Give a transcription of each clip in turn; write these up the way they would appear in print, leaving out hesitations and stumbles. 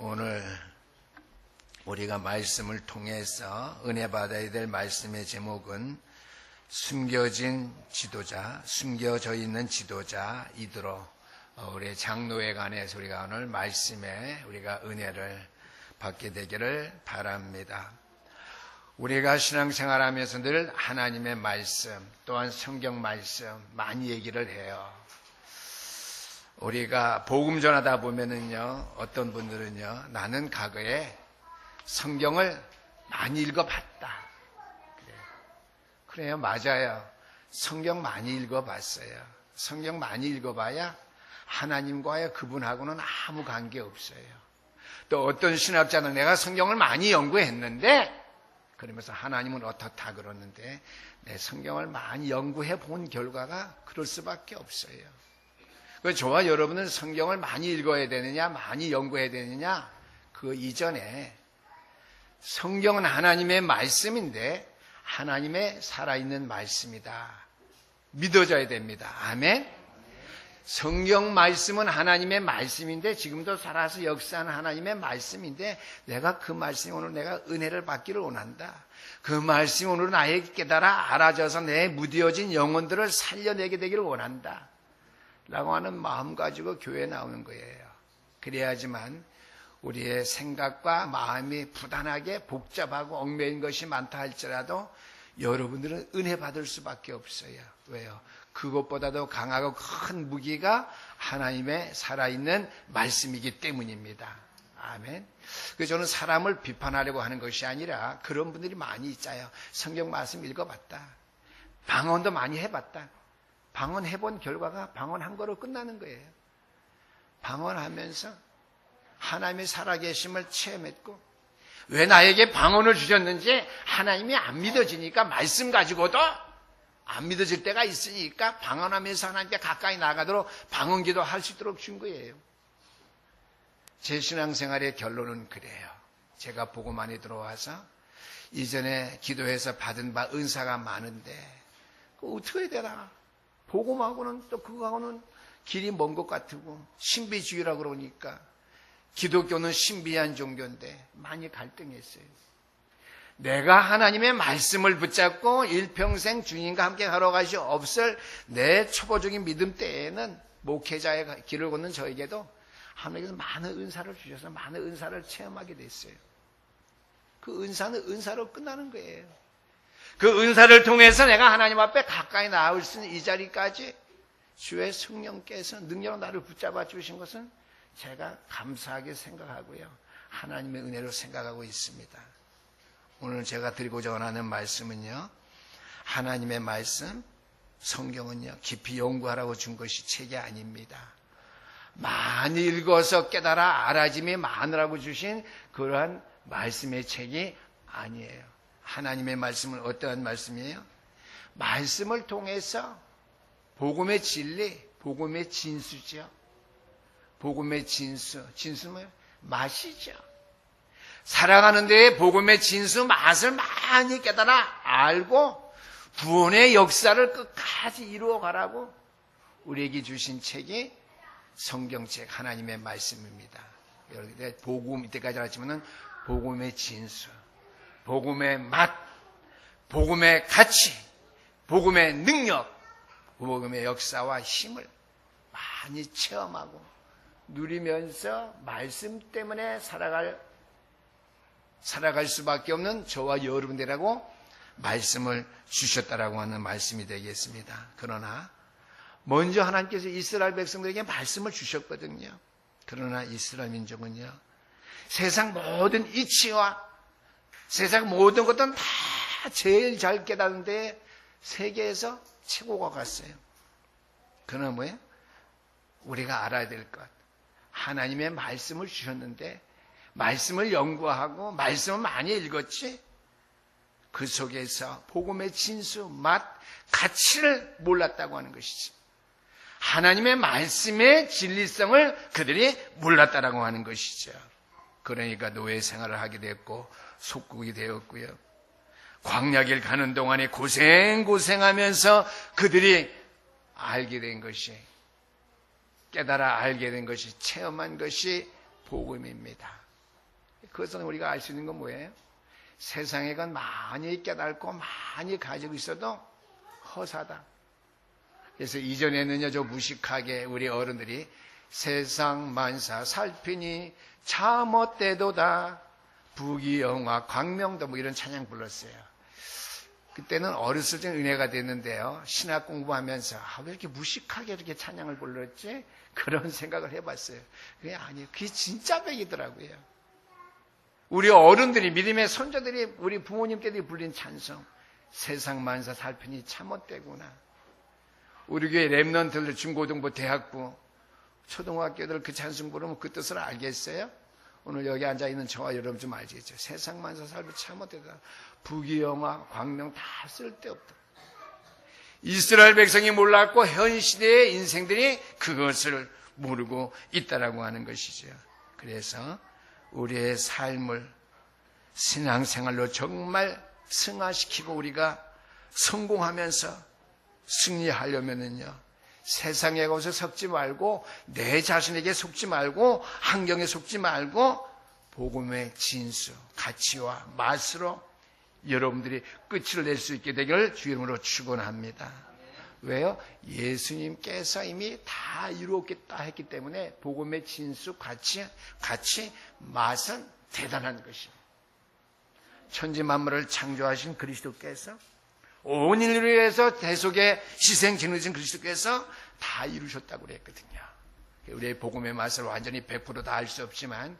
오늘 우리가 말씀을 통해서 은혜 받아야 될 말씀의 제목은 숨겨진 지도자, 숨겨져 있는 지도자 이드로 우리 장로회관에서 우리가 오늘 말씀에 우리가 은혜를 받게 되기를 바랍니다. 우리가 신앙생활하면서 늘 하나님의 말씀 또한 성경 말씀 많이 얘기를 해요. 우리가 복음 전하다 보면은요, 어떤 분들은요, 나는 과거에 성경을 많이 읽어봤다. 그래요, 맞아요. 성경 많이 읽어봤어요. 성경 많이 읽어봐야 하나님과의 그분하고는 아무 관계 없어요. 또 어떤 신학자는 내가 성경을 많이 연구했는데, 그러면서 하나님은 어떻다 그러는데, 내 성경을 많이 연구해 본 결과가 그럴 수밖에 없어요. 저와 여러분은 성경을 많이 읽어야 되느냐, 많이 연구해야 되느냐, 그 이전에 성경은 하나님의 말씀인데 하나님의 살아있는 말씀이다. 믿어져야 됩니다. 아멘. 성경 말씀은 하나님의 말씀인데 지금도 살아서 역사하는 하나님의 말씀인데 내가 그 말씀이 오늘 내가 은혜를 받기를 원한다. 그 말씀이 오늘 나에게 깨달아 알아져서 내 무뎌진 영혼들을 살려내게 되기를 원한다. 라고 하는 마음 가지고 교회에 나오는 거예요. 그래야지만 우리의 생각과 마음이 부단하게 복잡하고 얽매인 것이 많다 할지라도 여러분들은 은혜 받을 수밖에 없어요. 왜요? 그것보다도 강하고 큰 무기가 하나님의 살아있는 말씀이기 때문입니다. 아멘. 그래서 저는 사람을 비판하려고 하는 것이 아니라 그런 분들이 많이 있어요. 성경 말씀 읽어봤다. 방언도 많이 해봤다. 방언해본 결과가 방언한 거로 끝나는 거예요. 방언하면서 하나님의 살아계심을 체험했고 왜 나에게 방언을 주셨는지 하나님이 안 믿어지니까 말씀 가지고도 안 믿어질 때가 있으니까 방언하면서 하나님께 가까이 나가도록 방언기도 할 수 있도록 준 거예요. 제 신앙생활의 결론은 그래요. 제가 복음안에 들어와서 이전에 기도해서 받은 바 은사가 많은데 그거 어떻게 해야 되나? 복음하고는 또 그거하고는 길이 먼 것 같고 신비주의라고 그러니까 기독교는 신비한 종교인데 많이 갈등했어요. 내가 하나님의 말씀을 붙잡고 일평생 주님과 함께 걸어가시 없을 내 초보적인 믿음 때에는 목회자의 길을 걷는 저에게도 하나님께서 많은 은사를 주셔서 많은 은사를 체험하게 됐어요. 그 은사는 은사로 끝나는 거예요. 그 은사를 통해서 내가 하나님 앞에 가까이 나올 수 있는 이 자리까지 주의 성령께서 능력으로 나를 붙잡아 주신 것은 제가 감사하게 생각하고요. 하나님의 은혜로 생각하고 있습니다. 오늘 제가 드리고자 하는 말씀은요. 하나님의 말씀, 성경은요. 깊이 연구하라고 준 것이 책이 아닙니다. 많이 읽어서 깨달아 알아짐이 많으라고 주신 그러한 말씀의 책이 아니에요. 하나님의 말씀은 어떠한 말씀이에요? 말씀을 통해서 복음의 진리, 복음의 진수죠. 복음의 진수, 진수는 맛이죠. 살아가는 데에 복음의 진수, 맛을 많이 깨달아 알고 구원의 역사를 끝까지 이루어가라고 우리에게 주신 책이 성경책, 하나님의 말씀입니다. 여러분, 복음, 이때까지 알았지만은 복음의 진수, 복음의 맛, 복음의 가치, 복음의 능력, 복음의 역사와 힘을 많이 체험하고 누리면서 말씀 때문에 살아갈 수밖에 없는 저와 여러분들이라고 말씀을 주셨다라고 하는 말씀이 되겠습니다. 그러나 먼저 하나님께서 이스라엘 백성들에게 말씀을 주셨거든요. 그러나 이스라엘 민족은요. 세상 모든 이치와 세상 모든 것들은 다 제일 잘 깨닫는데 세계에서 최고가 갔어요. 그러나 뭐예요? 우리가 알아야 될 것. 하나님의 말씀을 주셨는데 말씀을 연구하고 말씀을 많이 읽었지 그 속에서 복음의 진수, 맛, 가치를 몰랐다고 하는 것이지. 하나님의 말씀의 진리성을 그들이 몰랐다라고 하는 것이죠. 그러니까 노예 생활을 하게 됐고 속국이 되었고요. 광야길 가는 동안에 고생하면서 그들이 알게 된 것이 깨달아 알게 된 것이 체험한 것이 복음입니다. 그것은 우리가 알 수 있는 건 뭐예요? 세상에 건 많이 깨닫고 많이 가지고 있어도 허사다. 그래서 이전에는요, 저 무식하게 우리 어른들이 세상 만사 살피니 참헛되도다 부귀영화 광명도 뭐 이런 찬양 불렀어요. 그때는 어렸을 때 은혜가 됐는데요, 신학 공부하면서 왜 이렇게 무식하게 이렇게 찬양을 불렀지? 그런 생각을 해봤어요. 그게 아니에요. 그게 진짜 백이더라고요. 우리 어른들이, 믿음의 선조들이, 우리 부모님 때들이 불린 찬송, 세상 만사 살피니 참헛되구나. 우리 교회 랩런트들 중고등부 대학부 초등학교들 그 찬송 부르면 그 뜻을 알겠어요? 오늘 여기 앉아있는 저와 여러분 좀 알겠죠? 세상 만사 살피 참헛되다 부귀영화 광명 다 쓸데없다. 이스라엘 백성이 몰랐고 현 시대의 인생들이 그것을 모르고 있다라고 하는 것이죠. 그래서 우리의 삶을 신앙생활로 정말 승화시키고 우리가 성공하면서 승리하려면은요, 세상의 것에 속지 말고 내 자신에게 속지 말고 환경에 속지 말고 복음의 진수, 가치와 맛으로 여러분들이 끝을 낼 수 있게 되기를 주 이름으로 축원합니다. 왜요? 예수님께서 이미 다 이루었겠다 했기 때문에 복음의 진수, 가치, 맛은 대단한 것입니다. 천지 만물을 창조하신 그리스도께서 온 인류를 위해서 대속의 희생 지능진 그리스도께서 다 이루셨다고 그랬거든요. 우리의 복음의 맛을 완전히 100% 다 알 수 없지만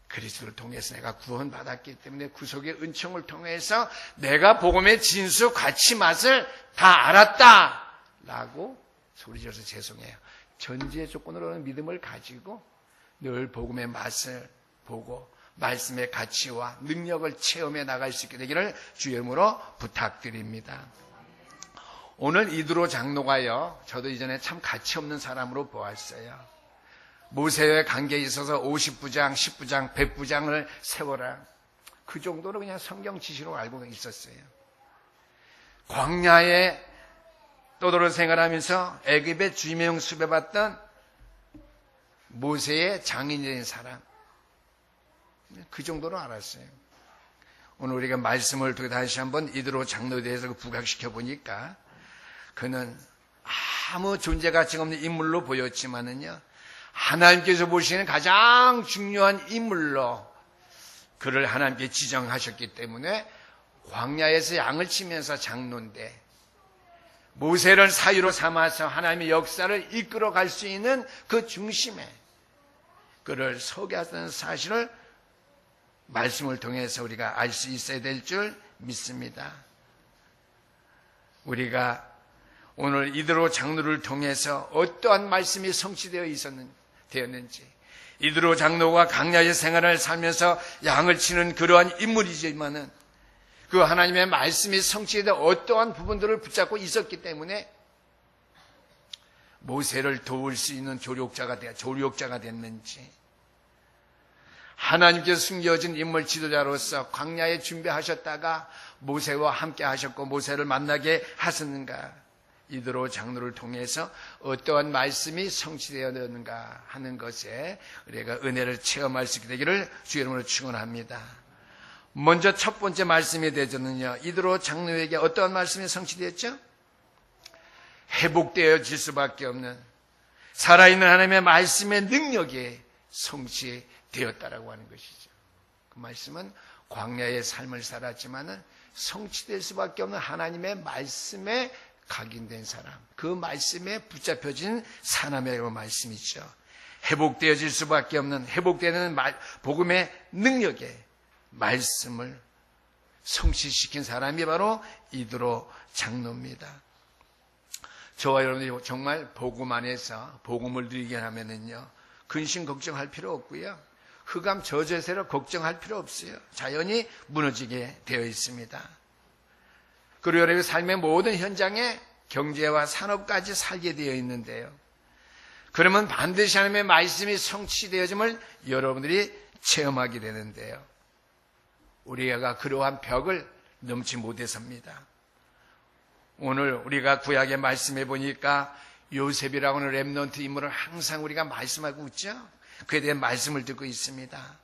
그리스도를 통해서 내가 구원받았기 때문에 구속의 은총을 통해서 내가 복음의 진수, 가치, 맛을 다 알았다라고 소리져서 죄송해요. 전지의 조건으로는 믿음을 가지고 늘 복음의 맛을 보고 말씀의 가치와 능력을 체험해 나갈 수 있게 되기를 주의 이름으로 부탁드립니다. 오늘 이드로 장로가요, 저도 이전에 참 가치 없는 사람으로 보았어요. 모세와의 관계에 있어서 50부장, 10부장, 100부장을 세워라. 그 정도로 그냥 성경 지시로 알고 있었어요. 광야에 떠돌아 생활하면서 애굽의 주명 수배받던 모세의 장인인 사람, 그 정도로 알았어요. 오늘 우리가 말씀을 통해 다시 한번 이드로 장로에 대해서 부각시켜 보니까 그는 아무 존재 가치가 없는 인물로 보였지만은요, 하나님께서 보시는 가장 중요한 인물로 그를 하나님께 지정하셨기 때문에 광야에서 양을 치면서 장로인데 모세를 사유로 삼아서 하나님의 역사를 이끌어 갈 수 있는 그 중심에 그를 서게 하는 사실을 말씀을 통해서 우리가 알 수 있어야 될 줄 믿습니다. 우리가 오늘 이드로 장로를 통해서 어떠한 말씀이 성취되었는지, 이드로 장로가 광야의 생활을 살면서 양을 치는 그러한 인물이지만은 그 하나님의 말씀이 성취되어 어떠한 부분들을 붙잡고 있었기 때문에 모세를 도울 수 있는 조력자가 됐는지, 하나님께서 숨겨진 인물 지도자로서 광야에 준비하셨다가 모세와 함께 하셨고 모세를 만나게 하셨는가, 이드로 장로를 통해서 어떠한 말씀이 성취되었는가 하는 것에 우리가 은혜를 체험할 수 있게 되기를 주의 이름으로 축원합니다. 먼저 첫 번째 말씀이 되었는요, 이드로 장로에게 어떠한 말씀이 성취되었죠? 회복되어질 수밖에 없는 살아있는 하나님의 말씀의 능력이 성취되었다라고 하는 것이죠. 그 말씀은 광야의 삶을 살았지만은 성취될 수밖에 없는 하나님의 말씀에 각인된 사람, 그 말씀에 붙잡혀진 사람의 말씀이죠. 회복되어질 수밖에 없는, 회복되는 복음의 능력에 말씀을 성취시킨 사람이 바로 이드로 장로입니다. 저와 여러분들이 정말 복음 안에서 복음을 누리게 하면은요, 근심 걱정할 필요 없고요, 흑암 저주세로 걱정할 필요 없어요. 자연히 무너지게 되어 있습니다. 그리고 여러분의 삶의 모든 현장에 경제와 산업까지 살게 되어 있는데요, 그러면 반드시 하나님의 말씀이 성취되어짐을 여러분들이 체험하게 되는데요, 우리가 그러한 벽을 넘지 못해서입니다. 오늘 우리가 구약의 말씀해 보니까 요셉이라고 하는 렘넌트 인물을 항상 우리가 말씀하고 있죠. 그에 대한 말씀을 듣고 있습니다.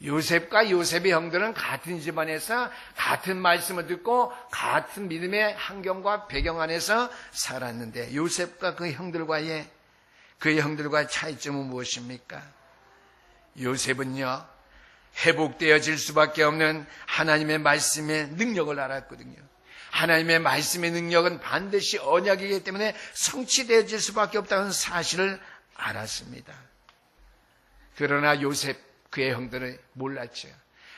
요셉과 요셉의 형들은 같은 집안에서 같은 말씀을 듣고 같은 믿음의 환경과 배경 안에서 살았는데 요셉과 그의 형들과의 차이점은 무엇입니까? 요셉은요, 회복되어질 수밖에 없는 하나님의 말씀의 능력을 알았거든요. 하나님의 말씀의 능력은 반드시 언약이기 때문에 성취되어질 수밖에 없다는 사실을 알았습니다. 그러나 요셉, 그의 형들은 몰랐죠.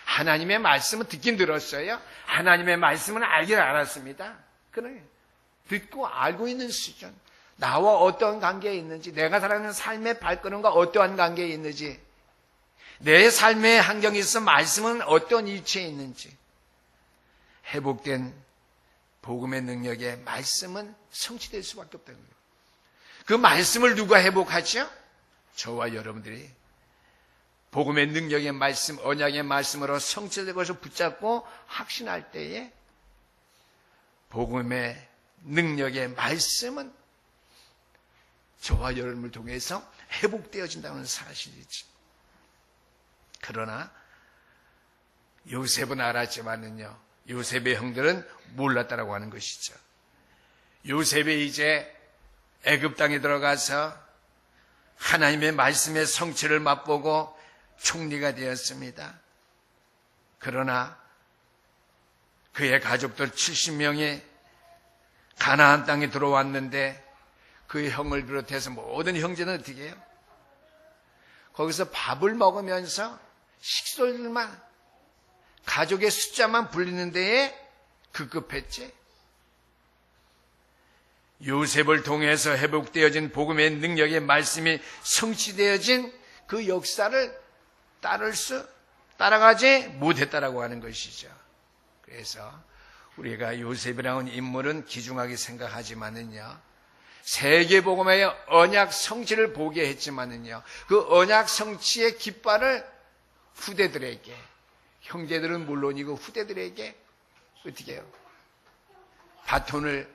하나님의 말씀은 듣긴 들었어요. 하나님의 말씀은 알긴 알았습니다. 그래, 듣고 알고 있는 수준, 나와 어떠한 관계에 있는지, 내가 살아가는 삶의 발걸음과 어떠한 관계에 있는지, 내 삶의 환경에 있어 말씀은 어떤 위치에 있는지, 회복된 복음의 능력에 말씀은 성취될 수밖에 없다는 거예요. 그 말씀을 누가 회복하죠? 저와 여러분들이 복음의 능력의 말씀, 언약의 말씀으로 성취된 것을 붙잡고 확신할 때에 복음의 능력의 말씀은 저와 여러분을 통해서 회복되어진다는 사실이지. 그러나 요셉은 알았지만은요, 요셉의 형들은 몰랐다라고 하는 것이죠. 요셉이 이제 애굽 땅에 들어가서 하나님의 말씀의 성취를 맛보고 총리가 되었습니다. 그러나 그의 가족들 70명이 가나안 땅에 들어왔는데 그의 형을 비롯해서 모든 형제는 어떻게 해요? 거기서 밥을 먹으면서 식솔들만, 가족의 숫자만 불리는 데에 급급했지. 요셉을 통해서 회복되어진 복음의 능력의 말씀이 성취되어진 그 역사를 따라가지 못했다라고 하는 것이죠. 그래서 우리가 요셉이라는 인물은 귀중하게 생각하지만은요, 세계복음의 언약 성취를 보게 했지만은요, 그 언약 성취의 깃발을 후대들에게, 형제들은 물론이고 후대들에게 어떻게 해요? 바톤을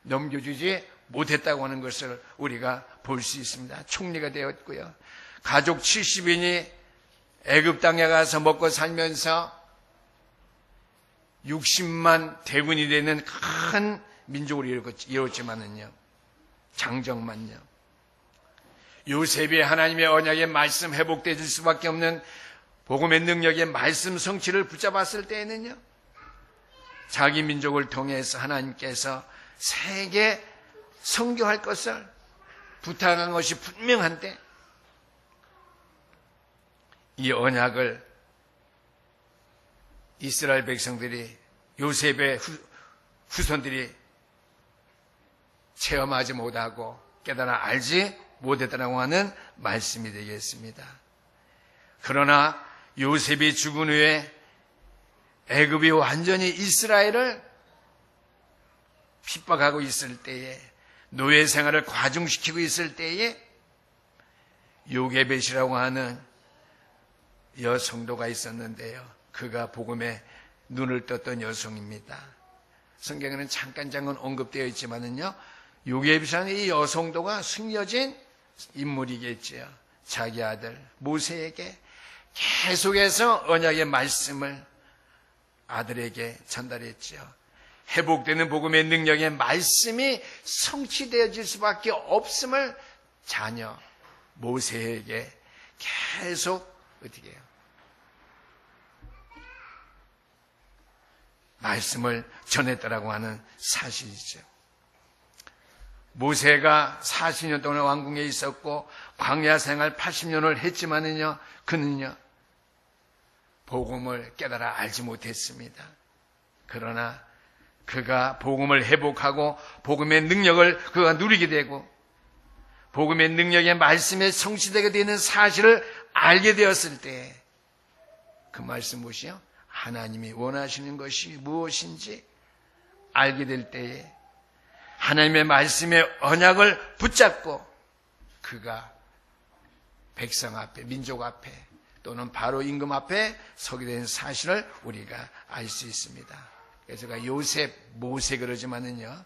넘겨주지 못했다고 하는 것을 우리가 볼 수 있습니다. 총리가 되었고요. 가족 70인이 애굽 땅에 가서 먹고 살면서 60만 대군이 되는 큰 민족을 이뤘지만은요, 장정만요, 요셉이 하나님의 언약의 말씀 회복될 수밖에 없는 복음의 능력의 말씀 성취를 붙잡았을 때에는요, 자기 민족을 통해서 하나님께서 세계 선교할 것을 부탁한 것이 분명한데, 이 언약을 이스라엘 백성들이, 요셉의 후손들이 체험하지 못하고 깨달아 알지 못했다고 하는 말씀이 되겠습니다. 그러나 요셉이 죽은 후에 애굽이 완전히 이스라엘을 핍박하고 있을 때에, 노예 생활을 과중시키고 있을 때에 요게벳이라고 하는 여성도가 있었는데요, 그가 복음에 눈을 떴던 여성입니다. 성경에는 잠깐 언급되어 있지만은요, 요게벳이라는 이 여성도가 숨겨진 인물이겠지요. 자기 아들 모세에게 계속해서 언약의 말씀을 아들에게 전달했지요. 회복되는 복음의 능력의 말씀이 성취되어질 수밖에 없음을 자녀 모세에게 계속 어떻게 해요? 말씀을 전했다라고 하는 사실이죠. 모세가 40년 동안 왕궁에 있었고 광야 생활 80년을 했지만은요, 그는요 복음을 깨달아 알지 못했습니다. 그러나 그가 복음을 회복하고 복음의 능력을 그가 누리게 되고 복음의 능력의 말씀에 성취되게 되는 사실을 알게 되었을 때, 그 말씀 무엇이요? 하나님이 원하시는 것이 무엇인지 알게 될 때에 하나님의 말씀의 언약을 붙잡고 그가 백성 앞에, 민족 앞에 또는 바로 임금 앞에 서게 된 사실을 우리가 알 수 있습니다. 그래서 제가 요셉, 모세 그러지만은요,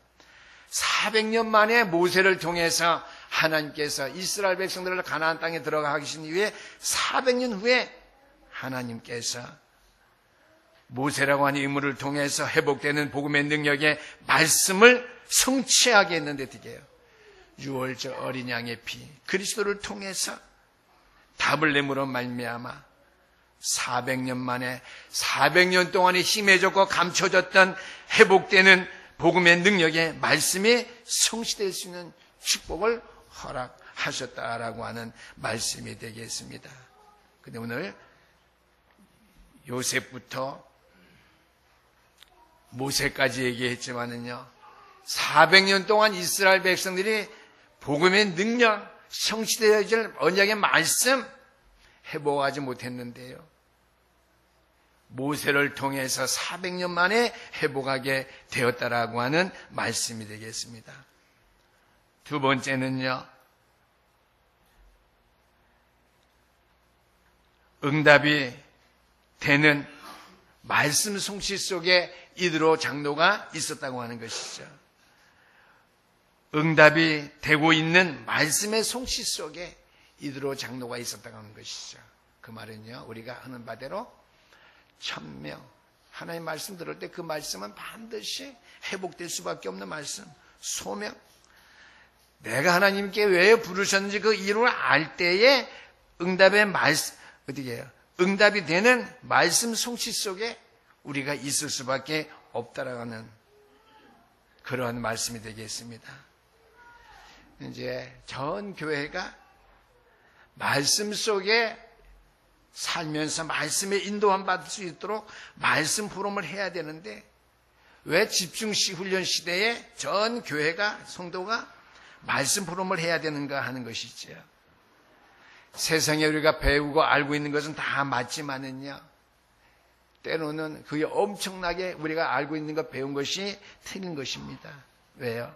400년 만에 모세를 통해서 하나님께서 이스라엘 백성들을 가나안 땅에 들어가게 하신 이후에 400년 후에 하나님께서 모세라고 하는 인물을 통해서 회복되는 복음의 능력의 말씀을 성취하게 했는데 어떻게 해요? 유월절 어린 양의 피 그리스도를 통해서 답을 내므로 말미암아 400년 만에 400년 동안에 힘해졌고 감춰졌던 회복되는 복음의 능력의 말씀이 성취될 수 있는 축복을 허락하셨다라고 하는 말씀이 되겠습니다. 근데 오늘 요셉부터 모세까지 얘기했지만은요, 400년 동안 이스라엘 백성들이 복음의 능력, 성취되어질 언약의 말씀 회복하지 못했는데요. 모세를 통해서 400년 만에 회복하게 되었다라고 하는 말씀이 되겠습니다. 두 번째는요, 응답이 되는 말씀 성취 속에 이드로 장로가 있었다고 하는 것이죠. 응답이 되고 있는 말씀의 성취 속에 이드로 장로가 있었다고 하는 것이죠. 그 말은요, 우리가 하는 바대로 천명, 하나님 말씀 들을 때 그 말씀은 반드시 회복될 수밖에 없는 말씀, 소명, 내가 하나님께 왜 부르셨는지 그 이유를 알 때에 응답의 말씀, 어떻게 해요? 응답이 되는 말씀 성취 속에 우리가 있을 수밖에 없다라는 그러한 말씀이 되겠습니다. 이제 전 교회가 말씀 속에 살면서 말씀에 인도함 받을 수 있도록 말씀 포럼을 해야 되는데 왜 집중시 훈련 시대에 전 교회가 성도가 말씀 포럼을 해야 되는가 하는 것이죠. 세상에 우리가 배우고 알고 있는 것은 다 맞지만은요, 때로는 그게 엄청나게 우리가 알고 있는 것 배운 것이 틀린 것입니다. 왜요?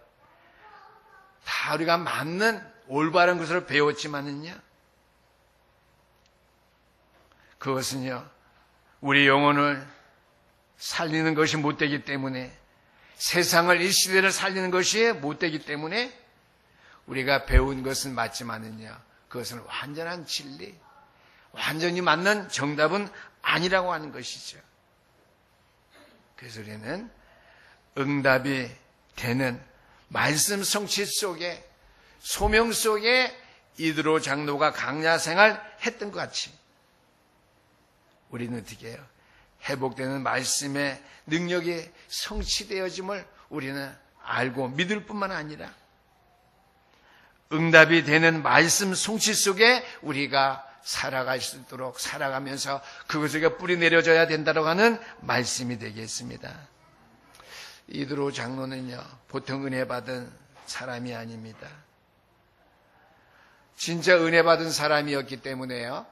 다 우리가 맞는 올바른 것을 배웠지만은요, 그것은요, 우리 영혼을 살리는 것이 못되기 때문에, 세상을 이 시대를 살리는 것이 못되기 때문에 우리가 배운 것은 맞지만은요, 그것은 완전한 진리, 완전히 맞는 정답은 아니라고 하는 것이죠. 그래서 우리는 응답이 되는 말씀 성취 속에, 소명 속에 이드로 장로가 강야 생활 했던 것 같이 우리는 어떻게 해요? 회복되는 말씀의 능력이 성취되어짐을 우리는 알고 믿을 뿐만 아니라 응답이 되는 말씀 성취 속에 우리가 살아갈 수 있도록 살아가면서 그것에게 뿌리 내려져야 된다고 하는 말씀이 되겠습니다. 이드로 장로는요, 보통 은혜 받은 사람이 아닙니다. 진짜 은혜 받은 사람이었기 때문에요,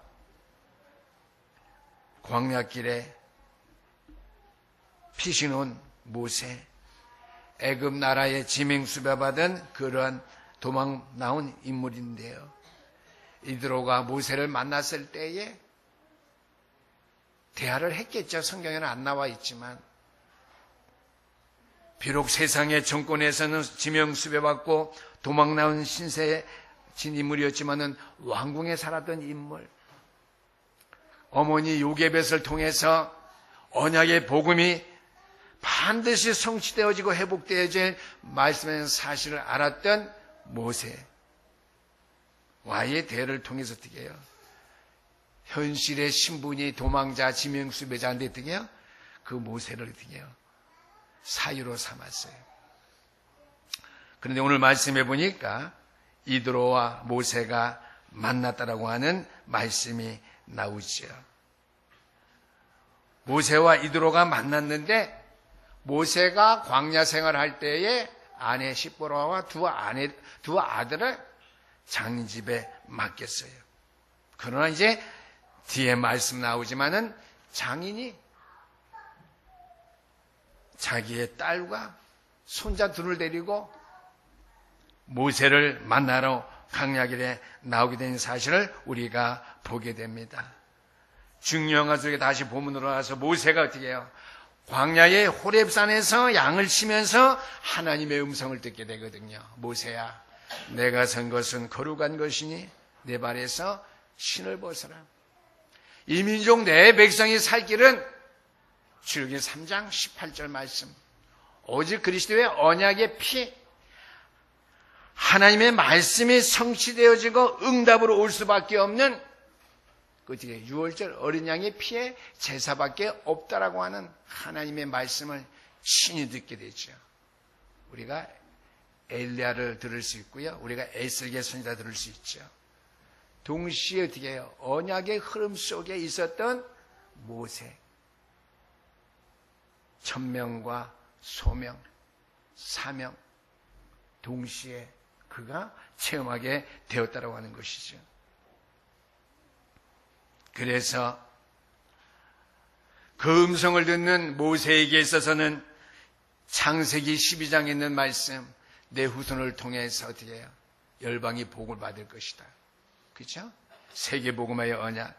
광야길에 피신 온 모세, 애굽 나라의 지명수배 받은 그러한 도망 나온 인물인데요, 이드로가 모세를 만났을 때에 대화를 했겠죠. 성경에는 안 나와 있지만, 비록 세상의 정권에서는 지명수배받고 도망 나온 신세의 진 인물이었지만은 왕궁에 살았던 인물, 어머니 요게벳을 통해서 언약의 복음이 반드시 성취되어지고 회복되어질 말씀의 사실을 알았던 모세와의 대화를 통해서 어떻게 해요? 현실의 신분이 도망자, 지명수배자인데 어떻게 해요? 그 모세를 어떻게 해요? 사유로 삼았어요. 그런데 오늘 말씀해 보니까 이드로와 모세가 만났다라고 하는 말씀이 나오죠. 모세와 이드로가 만났는데 모세가 광야 생활할 때에 아내 시보라와 두 아들을 장인 집에 맡겼어요. 그러나 이제 뒤에 말씀 나오지만은 장인이 자기의 딸과 손자 둘을 데리고 모세를 만나러 광야길에 나오게 된 사실을 우리가 보게 됩니다. 중요한 속에 다시 본문으로 와서 모세가 어떻게 해요? 광야의 호렙산에서 양을 치면서 하나님의 음성을 듣게 되거든요. 모세야, 내가 선 것은 거룩한 것이니 내 발에서 신을 벗어라. 이 민족 내 백성이 살 길은 출애굽기 3장 18절 말씀. 오직 그리스도의 언약의 피, 하나님의 말씀이 성취되어지고 응답으로 올 수밖에 없는 그 뒤에 6월절 어린 양의 피에 제사밖에 없다라고 하는 하나님의 말씀을 친히 듣게 되죠. 우리가 엘리야를 들을 수 있고요. 우리가 에스겔 선지자 들을 수 있죠. 동시에 어떻게 해요? 언약의 흐름 속에 있었던 모세, 천명과 소명, 사명, 동시에 그가 체험하게 되었다라고 하는 것이죠. 그래서 그 음성을 듣는 모세에게 있어서는 창세기 12장에 있는 말씀, 내 후손을 통해서 어떻게 해요? 열방이 복을 받을 것이다. 그렇죠? 세계복음화의 언약.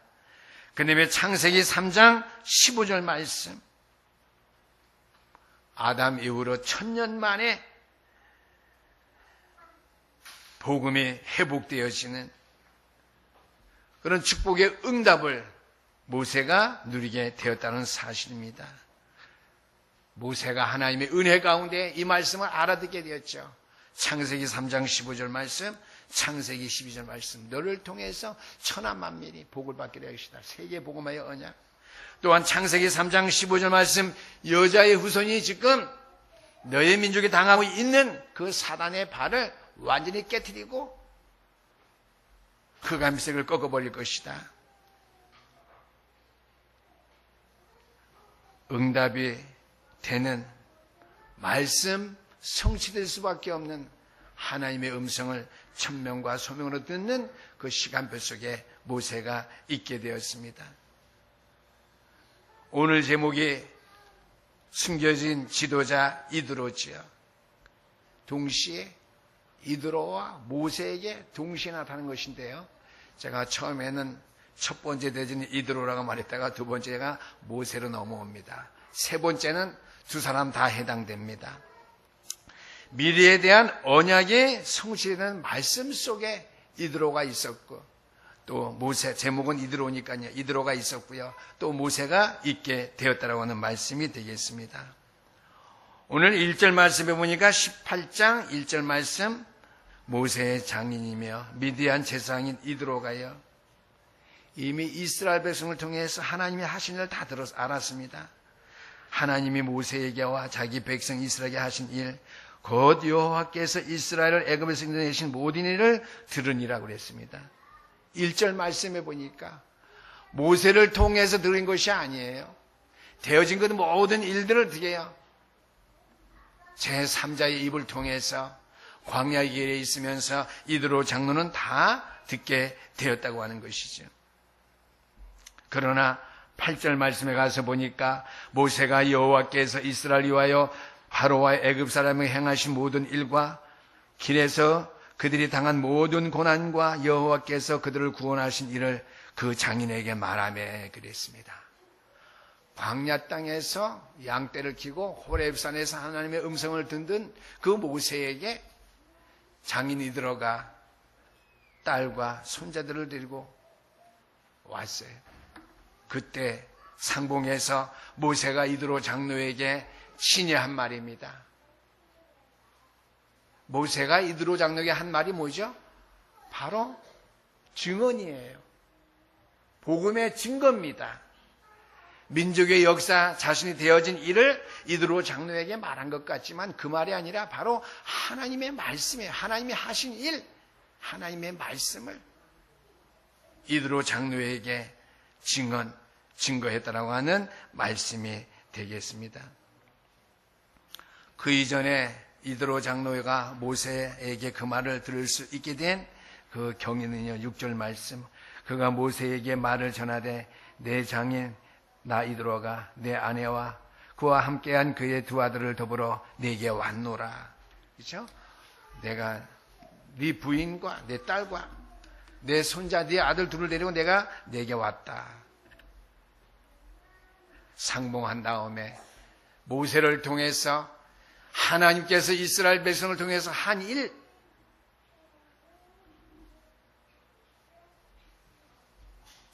그 다음에 창세기 3장 15절 말씀. 아담 이후로 1000년 만에 복음이 회복되어지는 그런 축복의 응답을 모세가 누리게 되었다는 사실입니다. 모세가 하나님의 은혜 가운데 이 말씀을 알아듣게 되었죠. 창세기 3장 15절 말씀, 창세기 12절 말씀. 너를 통해서 천하만민이 복을 받게 될 것이다. 세계 복음화의 언약. 또한 창세기 3장 15절 말씀, 여자의 후손이 지금 너의 민족이 당하고 있는 그 사단의 발을 완전히 깨트리고 흑암색을 꺾어버릴 것이다. 응답이 되는 말씀 성취될 수밖에 없는 하나님의 음성을 천명과 소명으로 듣는 그 시간표 속에 모세가 있게 되었습니다. 오늘 제목이 숨겨진 지도자 이드로지요. 동시에 이드로와 모세에게 동시에 나타나는 것인데요. 제가 처음에는 첫 번째 대전이 이드로라고 말했다가 두 번째가 모세로 넘어옵니다. 세 번째는 두 사람 다 해당됩니다. 미래에 대한 언약의 성취되는 말씀 속에 이드로가 있었고 또 모세, 제목은 이드로니까요. 이드로가 있었고요. 또 모세가 있게 되었다라고 하는 말씀이 되겠습니다. 오늘 1절 말씀에 보니까 18장 1절 말씀 모세의 장인이며 미디안 제사장인 이드로가요. 이미 이스라엘 백성을 통해서 하나님이 하신 일을 다 알았습니다. 하나님이 모세에게와 자기 백성 이스라엘에게 하신 일, 곧 여호와께서 이스라엘을 애굽에서 인도내신 모든 일을 들으니라고 그랬습니다. 1절 말씀에 보니까 모세를 통해서 들은 것이 아니에요. 되어진 것 모든 일들을 어떻게 해요? 제3자의 입을 통해서 광야의 길에 있으면서 이드로 장로는 다 듣게 되었다고 하는 것이죠. 그러나 8절 말씀에 가서 보니까 모세가 여호와께서 이스라엘 위하여 바로와 애굽 사람에게 행하신 모든 일과 길에서 그들이 당한 모든 고난과 여호와께서 그들을 구원하신 일을 그 장인에게 말하며 그랬습니다. 광야 땅에서 양떼를 키고 호렙산에서 하나님의 음성을 듣는 그 모세에게 장인이 들어가 딸과 손자들을 데리고 왔어요. 그때 상봉에서 모세가 이드로 장로에게 친히 한 말입니다. 모세가 이드로 장로에게 한 말이 뭐죠? 바로 증언이에요. 복음의 증거입니다. 민족의 역사, 자신이 되어진 일을 이드로 장로에게 말한 것 같지만 그 말이 아니라 바로 하나님의 말씀이에요. 하나님이 하신 일, 하나님의 말씀을 이드로 장로에게 증거했다라고 하는 말씀이 되겠습니다. 그 이전에 이드로 장로가 모세에게 그 말을 들을 수 있게 된 그 경위는요, 6절 말씀. 그가 모세에게 말을 전하되 내 장인 나 이드로가 내 아내와 그와 함께한 그의 두 아들을 더불어 내게 왔노라. 그렇죠? 내가 네 부인과 내 딸과 내 손자 네 아들 둘을 데리고 내가 내게 왔다. 상봉한 다음에 모세를 통해서 하나님께서 이스라엘 백성을 통해서 한 일,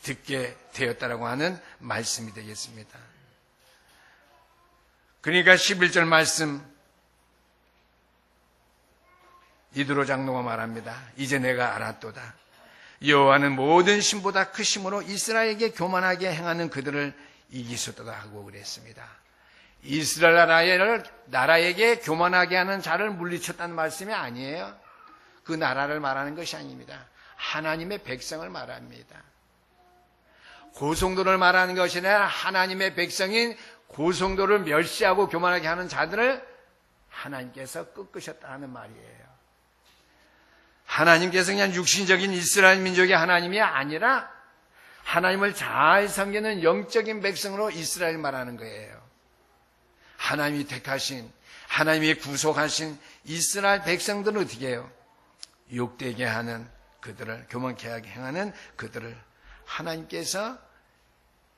듣게 되었다라고 하는 말씀이 되겠습니다. 그러니까 11절 말씀, 이드로 장로가 말합니다. 이제 내가 알았도다. 여호와는 모든 신보다 크심으로 이스라엘에게 교만하게 행하는 그들을 이기셨도다 하고 그랬습니다. 이스라엘 나라에게 교만하게 하는 자를 물리쳤다는 말씀이 아니에요. 그 나라를 말하는 것이 아닙니다. 하나님의 백성을 말합니다. 고성도를 말하는 것이 아니라 하나님의 백성인 고성도를 멸시하고 교만하게 하는 자들을 하나님께서 꺾으셨다 하는 말이에요. 하나님께서 그냥 육신적인 이스라엘 민족의 하나님이 아니라 하나님을 잘 섬기는 영적인 백성으로 이스라엘 말하는 거예요. 하나님이 택하신, 하나님이 구속하신 이스라엘 백성들은 어떻게 해요? 욕되게 하는 그들을, 교만케 하게 행하는 그들을 하나님께서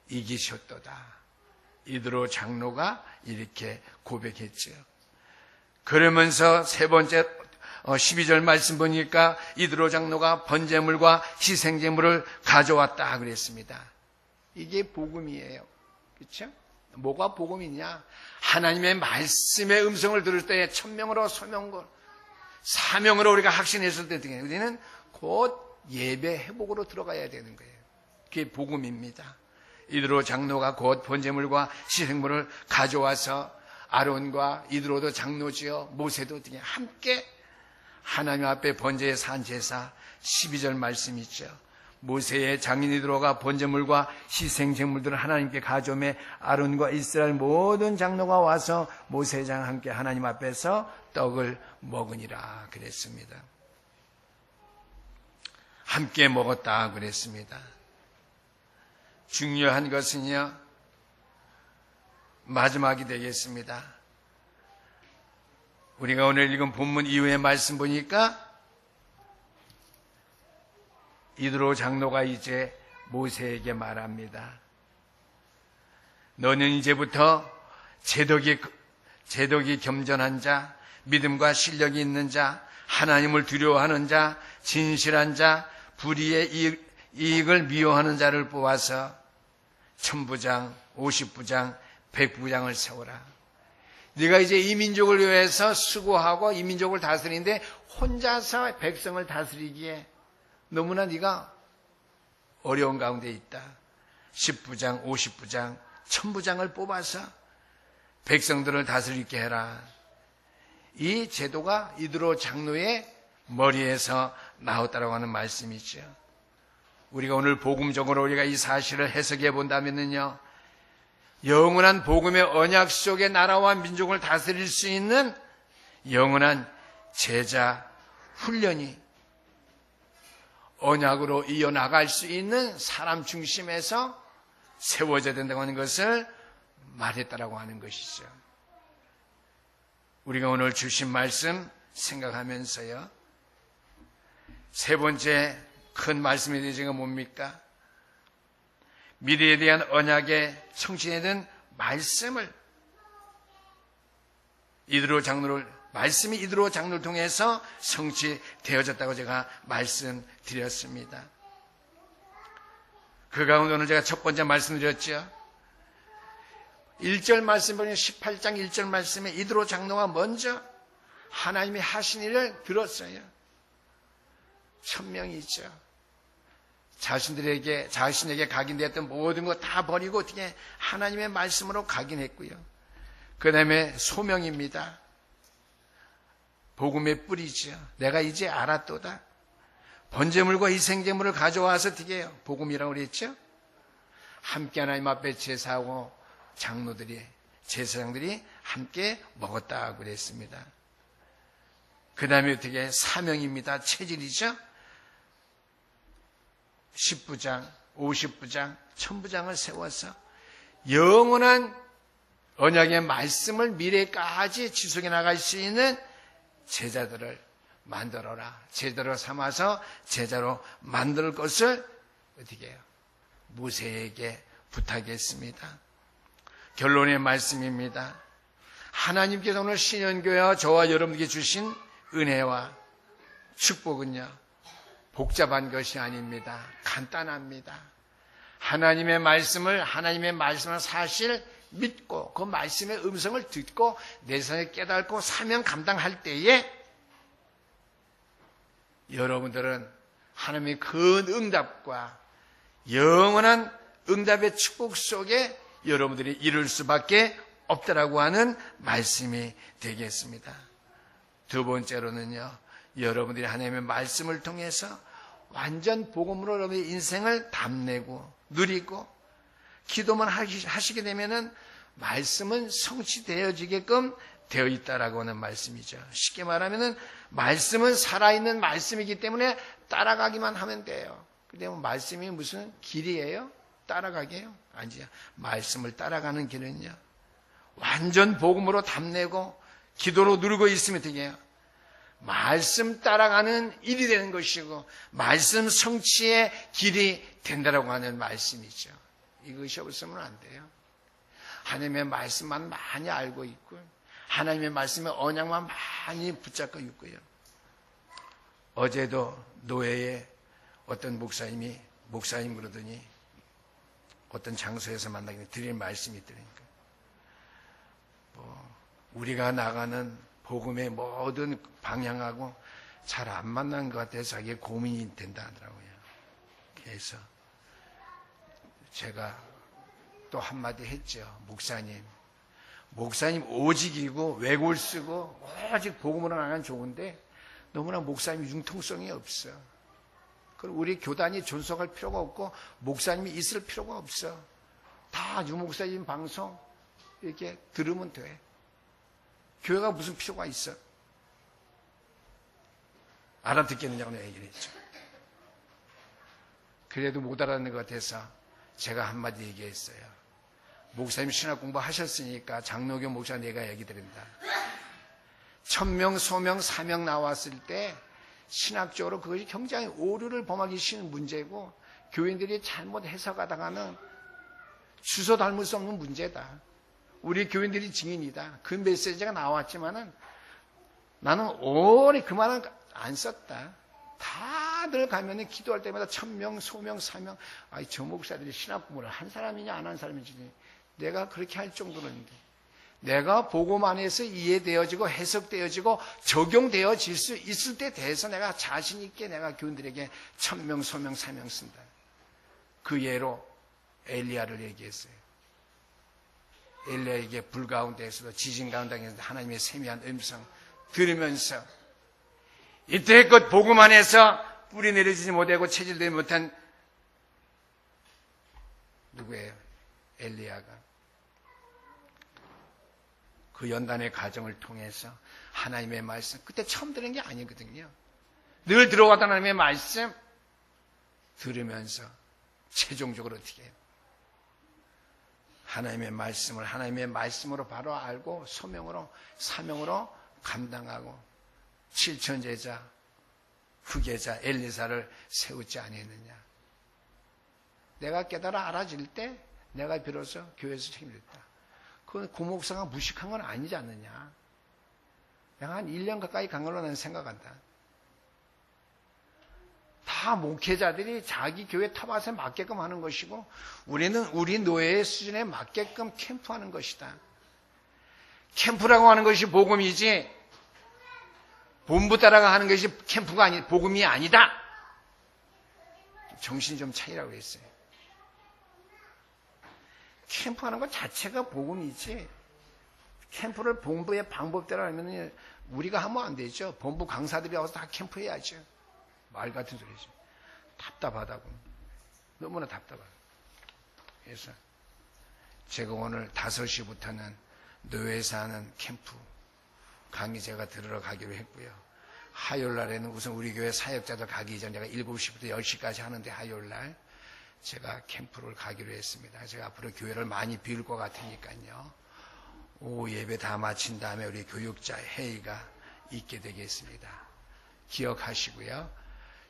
이기셨도다. 이드로 장로가 이렇게 고백했죠. 그러면서 세 번째 12절 말씀 보니까 이드로 장로가 번제물과 희생제물을 가져왔다 그랬습니다. 이게 복음이에요. 그렇죠? 뭐가 복음이냐? 하나님의 말씀의 음성을 들을 때 천명으로 소명으로 사명으로 우리가 확신했을 때 우리는 곧 예배 회복으로 들어가야 되는 거예요. 그게 복음입니다. 이드로 장로가 곧 번제물과 희생물을 가져와서 아론과 이드로도 장로지요, 모세도 함께 하나님 앞에 번제의 산제사 12절 말씀 있죠. 모세의 장인 이드로가 번제물과 희생제물들을 하나님께 가져오매 아론과 이스라엘 모든 장로가 와서 모세장 함께 하나님 앞에서 떡을 먹으니라 그랬습니다. 함께 먹었다 그랬습니다. 중요한 것은요, 마지막이 되겠습니다. 우리가 오늘 읽은 본문 이후의 말씀 보니까 이드로 장로가 이제 모세에게 말합니다. 너는 이제부터 제덕이 겸전한 자, 믿음과 실력이 있는 자, 하나님을 두려워하는 자, 진실한 자, 불의의 이익을 미워하는 자를 뽑아서 1000부장, 50부장, 100부장을 세워라. 네가 이제 이 민족을 위해서 수고하고 이 민족을 다스리는데 혼자서 백성을 다스리기에 너무나 네가 어려운 가운데 있다. 10부장, 50부장, 1000부장을 뽑아서 백성들을 다스리게 해라. 이 제도가 이드로 장로의 머리에서 나왔다고 하는 말씀이죠. 우리가 오늘 복음적으로 우리가 이 사실을 해석해 본다면요, 영원한 복음의 언약 속의 나라와 민족을 다스릴 수 있는 영원한 제자 훈련이 언약으로 이어나갈 수 있는 사람 중심에서 세워져야 된다고 하는 것을 말했다라고 하는 것이죠. 우리가 오늘 주신 말씀 생각하면서요, 세 번째 큰 말씀에 대해서 뭡니까? 미래에 대한 언약의 성취에 대한 말씀을 말씀이 이드로 장로를 통해서 성취되어졌다고 제가 말씀드렸습니다. 그 가운데 오늘 제가 첫 번째 말씀드렸죠. 1절 말씀 보면 18장 1절 말씀에 이드로 장로가 먼저 하나님이 하신 일을 들었어요. 천명이죠. 자신에게 각인되었던 모든 것 다 버리고 어떻게 하나님의 말씀으로 각인했고요. 그 다음에 소명입니다. 복음의 뿌리죠. 내가 이제 알았도다. 번제물과 희생제물을 가져와서 어떻게 해요? 복음이라고 그랬죠. 함께 하나님 앞에 제사하고 제사장들이 함께 먹었다고 그랬습니다. 그 다음에 어떻게 사명입니다. 체질이죠. 10부장, 50부장, 1000부장을 세워서 영원한 언약의 말씀을 미래까지 지속해 나갈 수 있는 제자들을 만들어라. 제자로 삼아서 제자로 만들 것을 어떻게 해요? 모세에게 부탁했습니다. 결론의 말씀입니다. 하나님께서 오늘 신현교회와 저와 여러분에게 주신 은혜와 축복은요, 복잡한 것이 아닙니다. 간단합니다. 하나님의 말씀을 사실 믿고 그 말씀의 음성을 듣고 내 삶에 깨닫고 사명 감당할 때에 여러분들은 하나님의 큰 응답과 영원한 응답의 축복 속에 여러분들이 이룰 수밖에 없다라고 하는 말씀이 되겠습니다. 두 번째로는요, 여러분들이 하나님의 말씀을 통해서 완전 복음으로 여러분의 인생을 담내고 누리고 기도만 하시게 되면은 말씀은 성취되어지게끔 되어 있다라고 하는 말씀이죠. 쉽게 말하면은 말씀은 살아있는 말씀이기 때문에 따라가기만 하면 돼요. 근데 말씀이 무슨 길이에요? 따라가게요? 아니죠. 말씀을 따라가는 길은요, 완전 복음으로 담내고 기도로 누르고 있으면 되게요. 말씀 따라가는 일이 되는 것이고 말씀 성취의 길이 된다라고 하는 말씀이죠. 이것이 없으면 안 돼요. 하나님의 말씀만 많이 알고 있고 하나님의 말씀의 언약만 많이 붙잡고 있고요. 어제도 노예에 어떤 목사님 그러더니 어떤 장소에서 만나게 드릴 말씀이 있더라니까. 우리가 나가는 복음의 모든 방향하고 잘 안 맞는 것 같아서 자기의 고민이 된다 하더라고요. 그래서 제가 또 한마디 했죠. 목사님 오직이고 외골 쓰고 오직 복음으로 나가면 좋은데 너무나 목사님 융통성이 없어. 그리고 우리 교단이 존속할 필요가 없고 목사님이 있을 필요가 없어. 다 유목사님 방송 이렇게 들으면 돼. 교회가 무슨 필요가 있어? 알아듣겠느냐고 내가 얘기를 했죠. 그래도 못 알아듣는 것 같아서 제가 한마디 얘기했어요. 목사님 신학 공부 하셨으니까 장로교 목사 내가 얘기 드립니다. 1000명, 소명, 사명 나왔을 때 신학적으로 그것이 굉장히 오류를 범하기 쉬운 문제고 교인들이 잘못 해석하다가는 주워 닮을 수 없는 문제다. 우리 교인들이 증인이다. 그 메시지가 나왔지만은 나는 오래 그 말은 안 썼다. 다들 가면은 기도할 때마다 1000명, 소명, 사명. 아이, 저 목사들이 신학 공부를 한 사람이냐 안 한 사람인지 내가 그렇게 할 정도는데 내가 복음 안에서 이해되어지고 해석되어지고 적용되어질 수 있을 때 대해서 내가 자신 있게 내가 교인들에게 1000명, 소명, 사명 쓴다. 그 예로 엘리야를 얘기했어요. 엘리야에게 불 가운데에서도 지진 가운데에서 하나님의 세미한 음성 들으면서 이때껏 복음 안에서 뿌리 내리지 못하고 체질되지 못한 누구예요? 엘리야가 그 연단의 과정을 통해서 하나님의 말씀, 그때 처음 들은 게 아니거든요. 늘 들어왔던 하나님의 말씀 들으면서 최종적으로 어떻게 해요? 하나님의 말씀으로 바로 알고 소명으로 사명으로 감당하고 7천 제자 후계자 엘리사를 세우지 아니했느냐. 내가 깨달아 알아질 때 내가 비로소 교회에서 책임졌다. 그 고목사가 무식한 건 아니지 않느냐. 내가 한 1년 가까이 간 걸로 나는 생각한다. 다 목회자들이 자기 교회 탑밭에 맞게끔 하는 것이고 우리는 우리 노예의 수준에 맞게끔 캠프하는 것이다. 캠프라고 하는 것이 복음이지 본부 따라가 하는 것이 캠프가 아니 복음이 아니다. 정신이 좀 차이라고 했어요. 캠프하는 것 자체가 복음이지 캠프를 본부의 방법대로 하면 우리가 하면 안 되죠. 본부 강사들이 와서 다 캠프해야죠. 말 같은 소리죠. 답답하다고. 너무나 답답하다. 그래서 제가 오늘 5시부터는 노예에서 하는 캠프 강의 제가 들으러 가기로 했고요. 화요일 날에는 우선 우리 교회 사역자들 가기 전 제가 7시부터 10시까지 하는데 화요일 날 제가 캠프를 가기로 했습니다. 제가 앞으로 교회를 많이 비울 것 같으니까요. 오후 예배 다 마친 다음에 우리 교육자 회의가 있게 되겠습니다. 기억하시고요.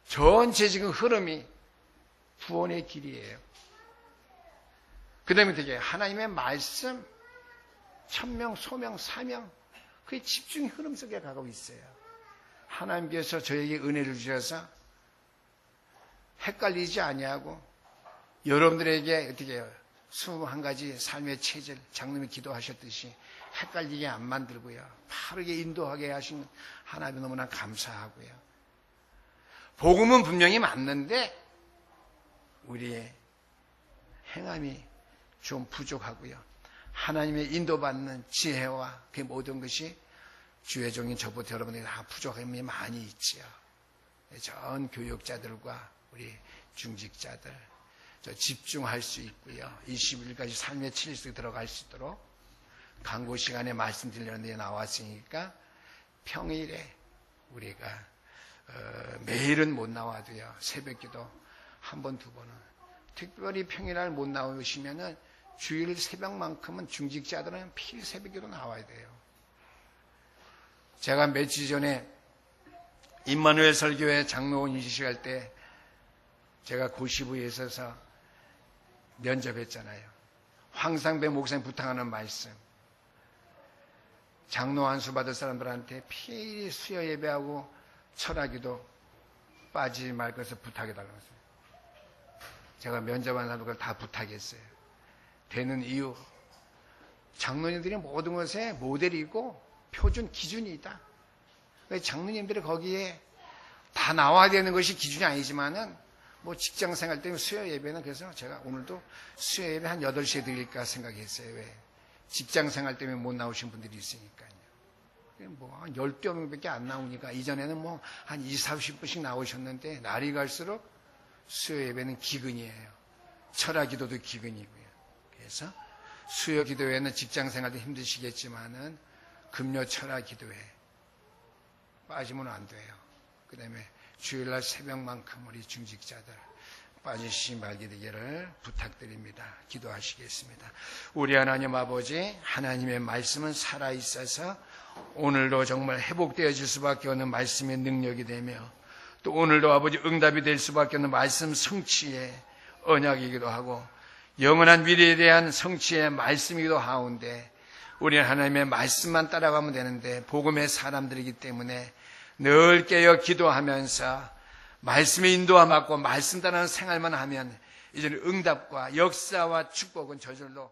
전체 지금 흐름이 구원의 길이에요. 그 다음에 되게 하나님의 말씀, 천명, 소명, 사명, 그의 집중의 흐름 속에 가고 있어요. 하나님께서 저에게 은혜를 주셔서 헷갈리지 아니하고 여러분들에게 어떻게 해요? 21가지 삶의 체질, 장로님이 기도하셨듯이 헷갈리게 안 만들고요. 바르게 인도하게 하신 하나님 너무나 감사하고요. 복음은 분명히 맞는데 우리의 행함이 좀 부족하고요. 하나님의 인도받는 지혜와 그 모든 것이 주의 종인 저부터 여러분들이 다 부족함이 많이 있지요. 전 교육자들과 우리 중직자들 집중할 수 있고요. 21가지 삶의 체질 속에 들어갈 수 있도록 강구 시간에 말씀드리려는데 나왔으니까 평일에 우리가 매일은 못 나와도요. 새벽기도 한 번, 두 번은 특별히 평일날 못 나오시면은 주일 새벽만큼은 중직자들은 필 새벽기도 나와야 돼요. 제가 며칠 전에 임마누엘 설교회 장로원 인식할 때 제가 고시부에 있어서 면접했잖아요. 황상배 목사님 부탁하는 말씀. 장로 안수 받을 사람들한테 필히 수요 예배하고 철학기도 빠지지 말 것을 부탁해달라고 했어요. 제가 면접한 사람들 다 부탁했어요. 되는 이유. 장로님들이 모든 것에 모델이고 표준 기준이 있다. 장로님들이 거기에 다 나와야 되는 것이 기준이 아니지만은 뭐 직장 생활 때문에 수요 예배는 그래서 제가 오늘도 수요 예배 한 8시에 드릴까 생각했어요. 왜? 직장 생활 때문에 못 나오신 분들이 있으니까요. 뭐 한 10여 명밖에 안 나오니까 이전에는 뭐 한 20, 30분씩 나오셨는데 날이 갈수록 수요 예배는 기근이에요. 철학 기도도 기근이고요. 그래서 수요 기도회는 직장 생활도 힘드시겠지만은 금요 철학 기도회 빠지면 안 돼요. 그 다음에 주일날 새벽만큼 우리 중직자들 빠지시지 말게 되기를 부탁드립니다. 기도하시겠습니다. 우리 하나님 아버지, 하나님의 말씀은 살아있어서 오늘도 정말 회복되어질 수밖에 없는 말씀의 능력이 되며 또 오늘도 아버지 응답이 될 수밖에 없는 말씀 성취의 언약이기도 하고 영원한 미래에 대한 성취의 말씀이기도 하온데 우리는 하나님의 말씀만 따라가면 되는데 복음의 사람들이기 때문에 늘 깨어 기도하면서 말씀의 인도함 받고 말씀 따르는 생활만 하면 이제는 응답과 역사와 축복은 저절로